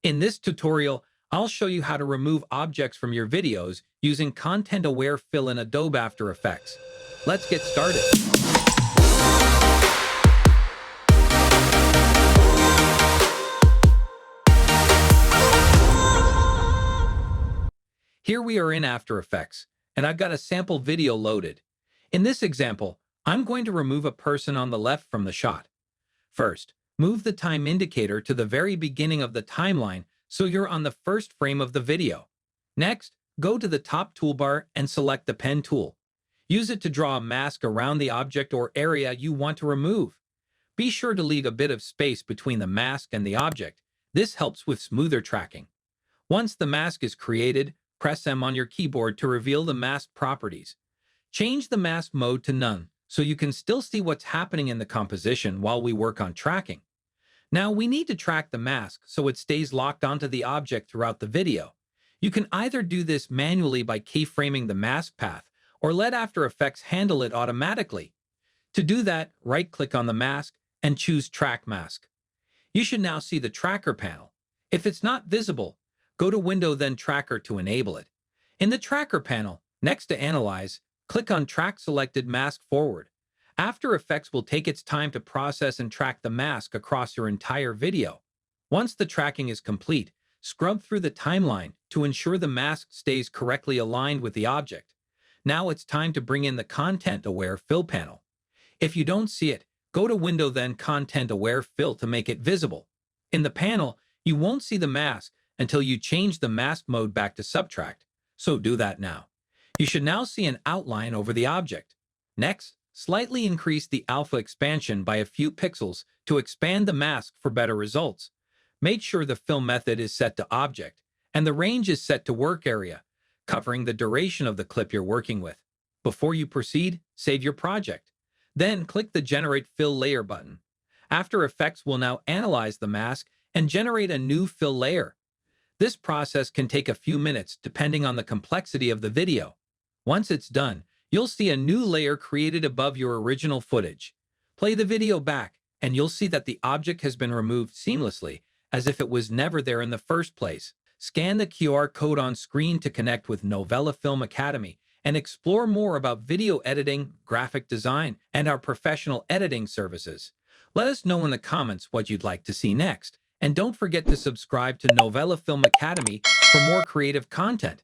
In this tutorial, I'll show you how to remove objects from your videos using content-aware fill in Adobe After Effects. Let's get started. Here we are in After Effects, and I've got a sample video loaded. In this example, I'm going to remove a person on the left from the shot. First, move the time indicator to the very beginning of the timeline so you're on the first frame of the video. Next, go to the top toolbar and select the pen tool. Use it to draw a mask around the object or area you want to remove. Be sure to leave a bit of space between the mask and the object. This helps with smoother tracking. Once the mask is created, press M on your keyboard to reveal the mask properties. Change the mask mode to none so you can still see what's happening in the composition while we work on tracking. Now we need to track the mask so it stays locked onto the object throughout the video. You can either do this manually by keyframing the mask path or let After Effects handle it automatically. To do that, right-click on the mask and choose Track Mask. You should now see the Tracker panel. If it's not visible, go to Window then Tracker to enable it. In the Tracker panel, next to Analyze, click on Track Selected Mask Forward. After Effects will take its time to process and track the mask across your entire video. Once the tracking is complete, scrub through the timeline to ensure the mask stays correctly aligned with the object. Now it's time to bring in the Content-Aware Fill panel. If you don't see it, go to Window then Content-Aware Fill to make it visible. In the panel, you won't see the mask until you change the mask mode back to Subtract, so do that now. You should now see an outline over the object. Next, slightly increase the alpha expansion by a few pixels to expand the mask for better results. Make sure the fill method is set to Object, and the range is set to Work Area, covering the duration of the clip you're working with. Before you proceed, save your project. Then click the Generate Fill Layer button. After Effects will now analyze the mask and generate a new fill layer. This process can take a few minutes depending on the complexity of the video. Once it's done, you'll see a new layer created above your original footage. Play the video back, and you'll see that the object has been removed seamlessly, as if it was never there in the first place. Scan the QR code on screen to connect with Novela Film Academy and explore more about video editing, graphic design, and our professional editing services. Let us know in the comments what you'd like to see next. And don't forget to subscribe to Novela Film Academy for more creative content.